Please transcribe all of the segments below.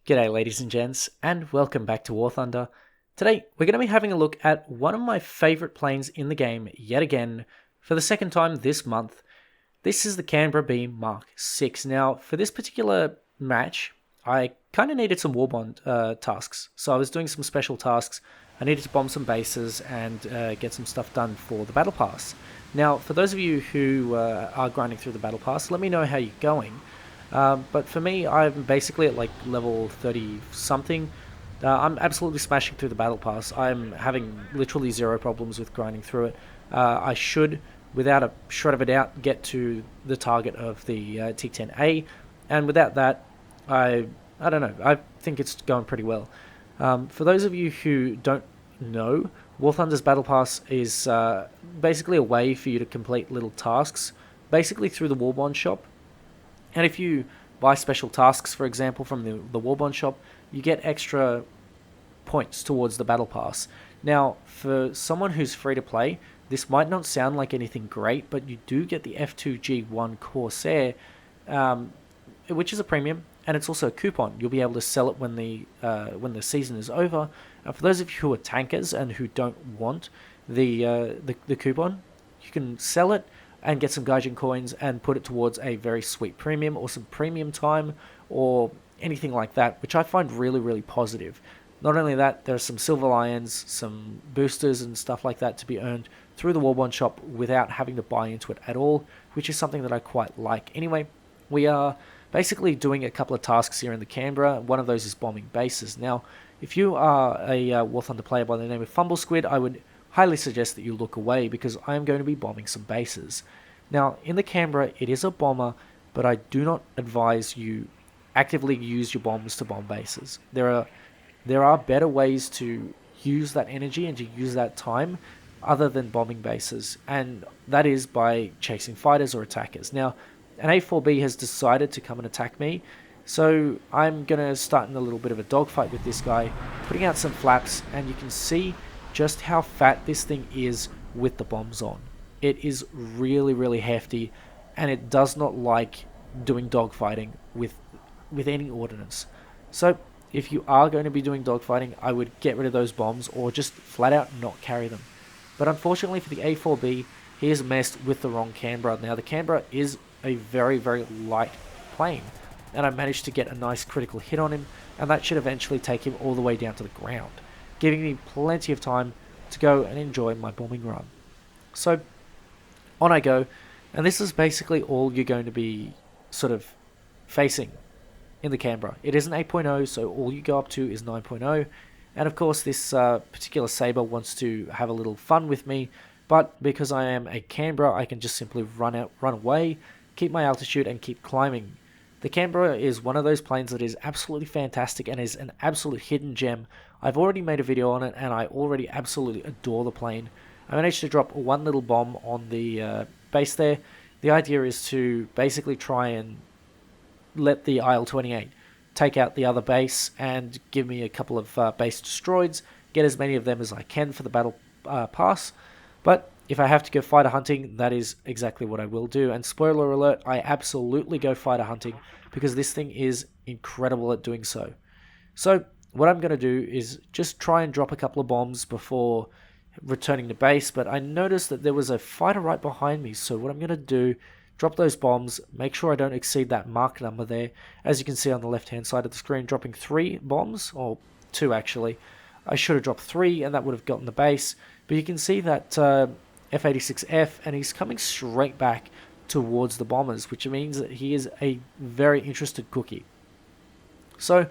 G'day ladies and gents, and welcome back to War Thunder. Today, we're going to be having a look at one of my favourite planes in the game yet again, for the second time this month. This is the Canberra mk6. Now, for this particular match, I kind of needed some warbond tasks. So I was doing some special tasks. I needed to bomb some bases and get some stuff done for the Battle Pass. Now, for those of you who are grinding through the Battle Pass, let me know how you're going. But for me, I'm basically at like level 30 something. I'm absolutely smashing through the Battle Pass. I'm having literally zero problems with grinding through it. I should, without a shred of a doubt, get to the target of the T10A, and without that, I don't know. I think it's going pretty well. For those of you who don't know, War Thunder's Battle Pass is basically a way for you to complete little tasks, basically through the Warbond shop. And if you buy special tasks, for example, from the Warbond shop, you get extra points towards the Battle Pass. Now, for someone who's free to play, this might not sound like anything great, but you do get the F2G1 Corsair, which is a premium, and it's also a coupon. You'll be able to sell it when the season is over. For those of you who are tankers and who don't want the coupon, you can sell it and get some Gaijin coins and put it towards a very sweet premium or some premium time or anything like that, which I find really, really positive. Not only that, there are some silver lions, some boosters and stuff like that to be earned through the Warbond shop without having to buy into it at all, which is something that I quite like. Anyway, we are basically doing a couple of tasks here in the Canberra. One of those is bombing bases. Now, if you are a War Thunder player by the name of Fumble Squid, I would highly suggest that you look away because I am going to be bombing some bases. Now, in the Canberra, it is a bomber, but I do not advise you actively use your bombs to bomb bases. There are better ways to use that energy and to use that time other than bombing bases, and that is by chasing fighters or attackers. Now, an A4B has decided to come and attack me, so I'm going to start in a little bit of a dogfight with this guy, putting out some flaps, and you can see just how fat this thing is with the bombs on. It is really, really hefty, and it does not like doing dogfighting with any ordnance. So if you are going to be doing dogfighting, I would get rid of those bombs or just flat out not carry them. But unfortunately for the A4B, he has messed with the wrong Canberra. Now the Canberra is a very, very light plane, and I managed to get a nice critical hit on him, and that should eventually take him all the way down to the ground, giving me plenty of time to go and enjoy my bombing run. So on I go, and this is basically all you're going to be sort of facing in the Canberra. It is an 8.0, so all you go up to is 9.0, and of course this particular Sabre wants to have a little fun with me, but because I am a Canberra, I can just simply run away, keep my altitude, and keep climbing. The Canberra is one of those planes that is absolutely fantastic and is an absolute hidden gem. I've already made a video on it, and I already absolutely adore the plane. I managed to drop one little bomb on the base there. The idea is to basically try and let the IL-28 take out the other base and give me a couple of base destroyeds, get as many of them as I can for the battle pass. But if I have to go fighter hunting, that is exactly what I will do. And spoiler alert, I absolutely go fighter hunting because this thing is incredible at doing so. So what I'm going to do is just try and drop a couple of bombs before returning to base, but I noticed that there was a fighter right behind me, so what I'm going to do, drop those bombs, make sure I don't exceed that mark number there. As you can see on the left hand side of the screen, dropping 3 bombs, or 2 actually. I should have dropped 3 and that would have gotten the base, but you can see that F86F, and he's coming straight back towards the bombers, which means that he is a very interested cookie. So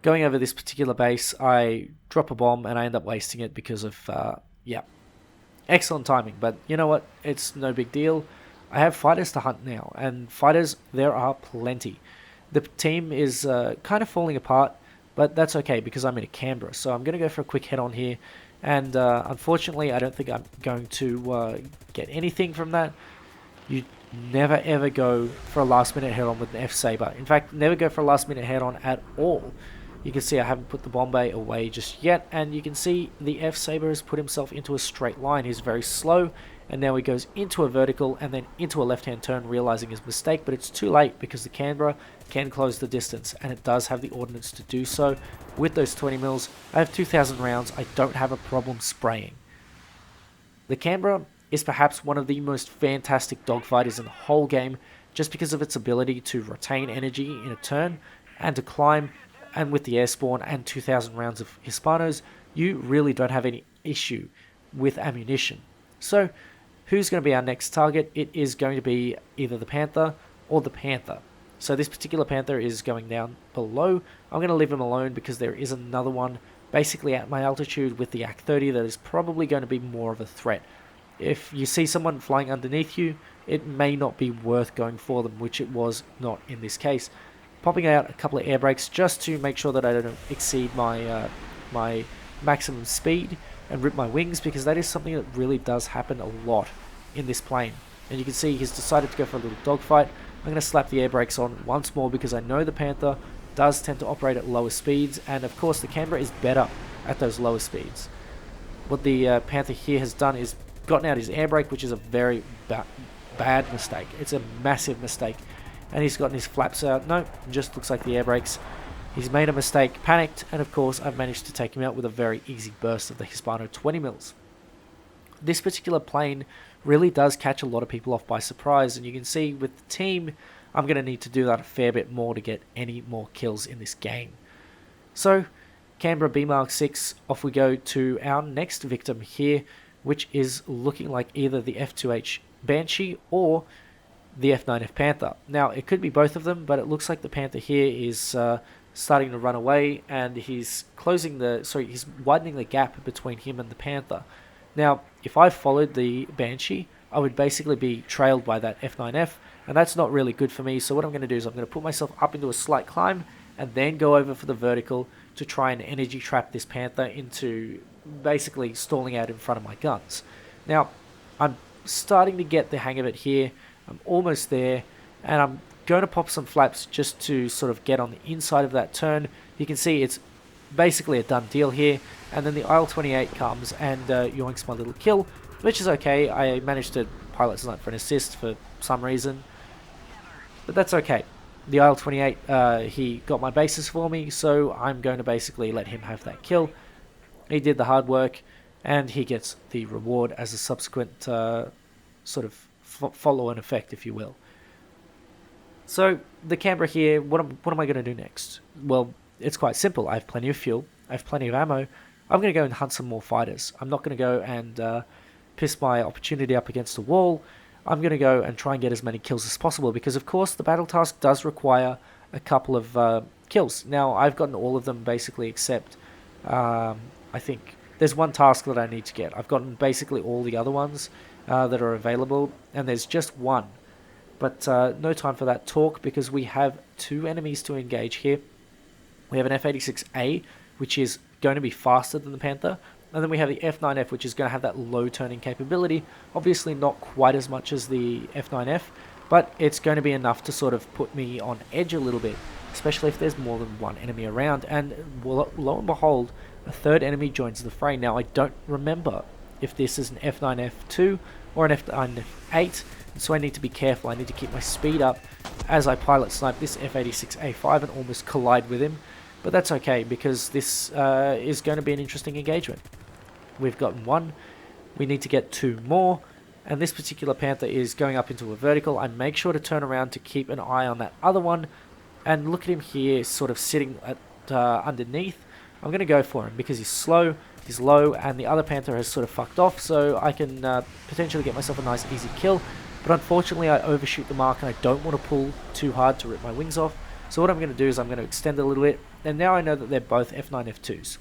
going over this particular base, I drop a bomb and I end up wasting it because of excellent timing. But you know what? It's no big deal. I have fighters to hunt now, and fighters, there are plenty. The team is kind of falling apart, but that's okay because I'm in a Canberra. So I'm going to go for a quick head-on here, and unfortunately I don't think I'm going to get anything from that. You never ever go for a last-minute head-on with an F-Sabre. In fact, never go for a last-minute head-on at all. You can see I haven't put the Bombay away just yet, and you can see the F-Sabre has put himself into a straight line. He's very slow, and now he goes into a vertical and then into a left-hand turn, realizing his mistake, but it's too late because the Canberra can close the distance, and it does have the ordnance to do so. With those 20 mils, I have 2,000 rounds. I don't have a problem spraying. The Canberra is perhaps one of the most fantastic dogfighters in the whole game, just because of its ability to retain energy in a turn and to climb, and with the air spawn and 2,000 rounds of Hispanos, you really don't have any issue with ammunition. So, who's going to be our next target? It is going to be either the Panther or the Panther. So this particular Panther is going down below. I'm going to leave him alone because there is another one basically at my altitude with the AK-30 that is probably going to be more of a threat. If you see someone flying underneath you, it may not be worth going for them, which it was not in this case. Popping out a couple of air brakes just to make sure that I don't exceed my my maximum speed and rip my wings, because that is something that really does happen a lot in this plane. And you can see he's decided to go for a little dogfight. I'm going to slap the air brakes on once more because I know the Panther does tend to operate at lower speeds, and of course the Canberra is better at those lower speeds. What the Panther here has done is gotten out his air brake, which is a very bad mistake. It's a massive mistake. And he's gotten his flaps out. No, just looks like the air brakes. He's made a mistake, panicked, and of course I've managed to take him out with a very easy burst of the Hispano 20 mils. This particular plane really does catch a lot of people off by surprise, and you can see with the team, I'm going to need to do that a fair bit more to get any more kills in this game. So, Canberra mk6, off we go to our next victim here, which is looking like either the F2H Banshee or the F9F Panther. Now, it could be both of them, but it looks like the Panther here is starting to run away, and he's he's widening the gap between him and the Panther. Now, if I followed the Banshee, I would basically be trailed by that F9F, and that's not really good for me. So what I'm going to do is I'm going to put myself up into a slight climb and then go over for the vertical to try and energy trap this Panther into basically stalling out in front of my guns. Now, I'm starting to get the hang of it here. I'm almost there, and I'm going to pop some flaps just to sort of get on the inside of that turn. You can see it's basically a done deal here, and then the IL-28 comes and yoinks my little kill, which is okay. I managed to pilot snipe for an assist for some reason, but that's okay. The IL-28, he got my bases for me, so I'm going to basically let him have that kill. He did the hard work, and he gets the reward as a subsequent sort of follow-on effect, if you will. So, the Canberra here, what am I going to do next? Well, it's quite simple. I have plenty of fuel, I have plenty of ammo. I'm going to go and hunt some more fighters. I'm not going to go and piss my opportunity up against the wall. I'm going to go and try and get as many kills as possible, because of course the battle task does require a couple of kills. Now, I've gotten all of them basically except, I think, there's one task that I need to get. I've gotten basically all the other ones that are available, and there's just one. But no time for that talk, because we have two enemies to engage here. We have an F86A, which is going to be faster than the Panther, and then we have the F9F, which is going to have that low turning capability. Obviously not quite as much as the F9F, but it's going to be enough to sort of put me on edge a little bit, especially if there's more than one enemy around. And lo and behold, a third enemy joins the fray. Now, I don't remember if this is an F9F2 or an F9F8, so I need to be careful. I need to keep my speed up as I pilot snipe this F86A5 and almost collide with him. But that's okay, because this is going to be an interesting engagement. We've gotten one. We need to get two more. And this particular Panther is going up into a vertical. I make sure to turn around to keep an eye on that other one. And look at him here, sort of sitting at underneath. I'm going to go for him because he's slow, he's low, and the other Panther has sort of fucked off. So I can potentially get myself a nice easy kill. But unfortunately, I overshoot the mark, and I don't want to pull too hard to rip my wings off. So what I'm going to do is I'm going to extend a little bit. And now I know that they're both F9, F2s.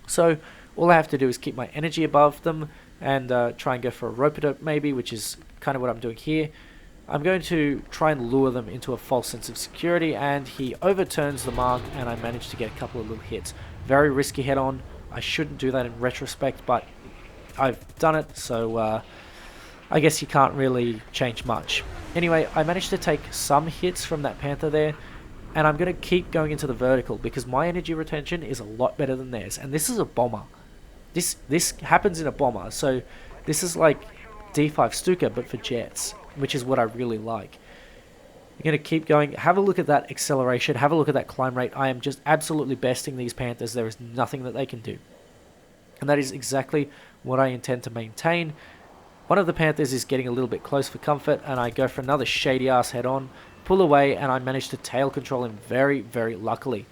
So all I have to do is keep my energy above them and try and go for a rope-a-dope maybe, which is kind of what I'm doing here. I'm going to try and lure them into a false sense of security, and he overturns the mark, and I manage to get a couple of little hits. Very risky head-on. I shouldn't do that in retrospect, but I've done it, so I guess you can't really change much. Anyway, I managed to take some hits from that Panther there, and I'm going to keep going into the vertical because my energy retention is a lot better than theirs. And this is a bomber. This happens in a bomber. So this is like D5 Stuka, but for jets, which is what I really like. I'm going to keep going. Have a look at that acceleration. Have a look at that climb rate. I am just absolutely besting these Panthers. There is nothing that they can do. And that is exactly what I intend to maintain. One of the Panthers is getting a little bit close for comfort, and I go for another shady-ass head-on, pull away, and I manage to tail control him very, very luckily.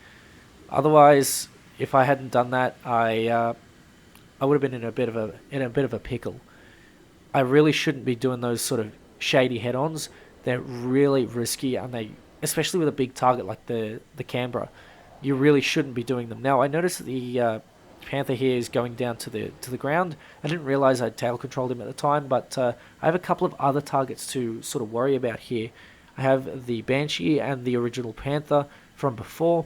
Otherwise, if I hadn't done that, I would have been in a bit of a pickle. I really shouldn't be doing those sort of shady head-ons. They're really risky, and they, especially with a big target like the Canberra, you really shouldn't be doing them. Now, I noticed that the Panther here is going down to the ground. I didn't realize I'd tail controlled him at the time, but I have a couple of other targets to sort of worry about here. I have the Banshee and the original Panther from before.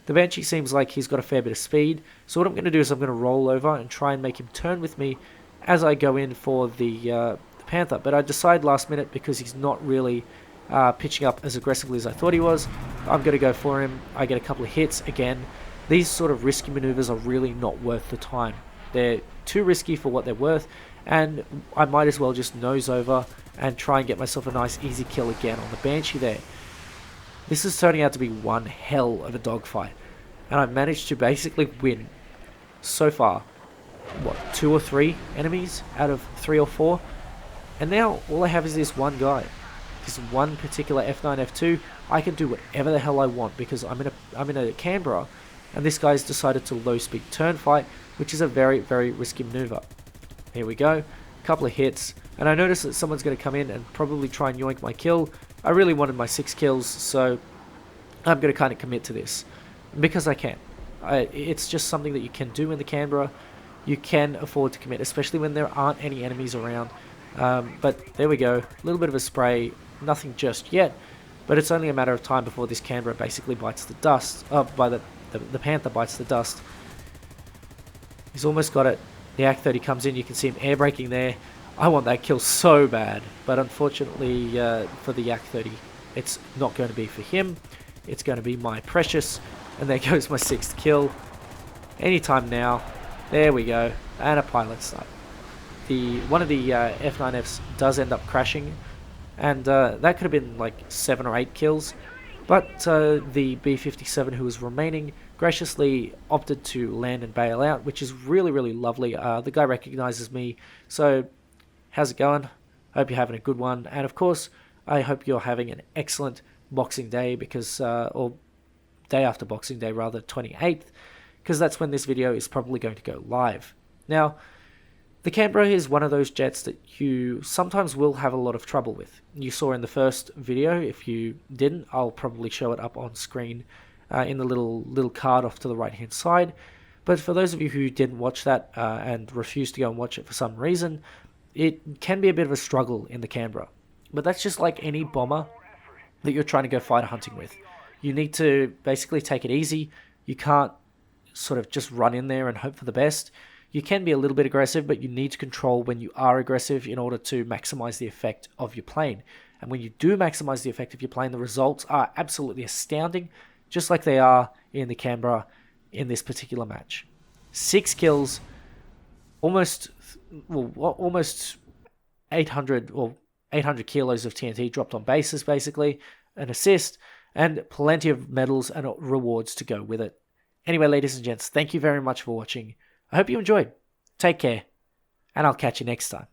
The Banshee seems like he's got a fair bit of speed, so what I'm going to do is I'm going to roll over and try and make him turn with me as I go in for the Panther. But I decide last minute, because he's not really pitching up as aggressively as I thought he was, I'm going to go for him. I get a couple of hits again. These sort of risky maneuvers are really not worth the time. They're too risky for what they're worth, and I might as well just nose over and try and get myself a nice easy kill again on the Banshee there. This is turning out to be one hell of a dogfight, and I've managed to basically win so far, 2 or 3 enemies out of 3 or 4, and now all I have is this one guy. This one particular F9, F2, I can do whatever the hell I want, because I'm in a Canberra, and this guy's decided to low speed turn fight, which is a very, very risky maneuver. Here we go, a couple of hits, and I notice that someone's going to come in and probably try and yoink my kill. I really wanted my 6 kills, so I'm going to kind of commit to this, because I can. It's just something that you can do in the Canberra. You can afford to commit, especially when there aren't any enemies around. But there we go, a little bit of a spray, nothing just yet, but it's only a matter of time before this Canberra basically bites the dust. The Panther bites the dust. He's almost got it. The AK-30 comes in, you can see him air braking there. I want that kill so bad, but unfortunately for the AK-30, it's not going to be for him. It's going to be my precious, and there goes my 6th kill. Anytime now. There we go, and a pilot snipe. One of the F9Fs does end up crashing, and that could have been like 7 or 8 kills, but the B-57 who was remaining graciously opted to land and bail out, which is really, really lovely. The guy recognizes me, so how's it going? Hope you're having a good one, and of course, I hope you're having an excellent Boxing Day, because, or day after Boxing Day rather, 28th, because that's when this video is probably going to go live. Now, the Canberra is one of those jets that you sometimes will have a lot of trouble with. You saw in the first video. If you didn't, I'll probably show it up on screen in the little card off to the right hand side. But for those of you who didn't watch that and refused to go and watch it for some reason, it can be a bit of a struggle in the Canberra. But that's just like any bomber that you're trying to go fighter hunting with. You need to basically take it easy. You can't sort of just run in there and hope for the best. You can be a little bit aggressive, but you need to control when you are aggressive in order to maximize the effect of your plane. And when you do maximize the effect of your plane, the results are absolutely astounding, just like they are in the Canberra in this particular match. 6 kills, almost 800 kilos of TNT dropped on bases, basically, an assist, and plenty of medals and rewards to go with it. Anyway, ladies and gents, thank you very much for watching. I hope you enjoyed. Take care, and I'll catch you next time.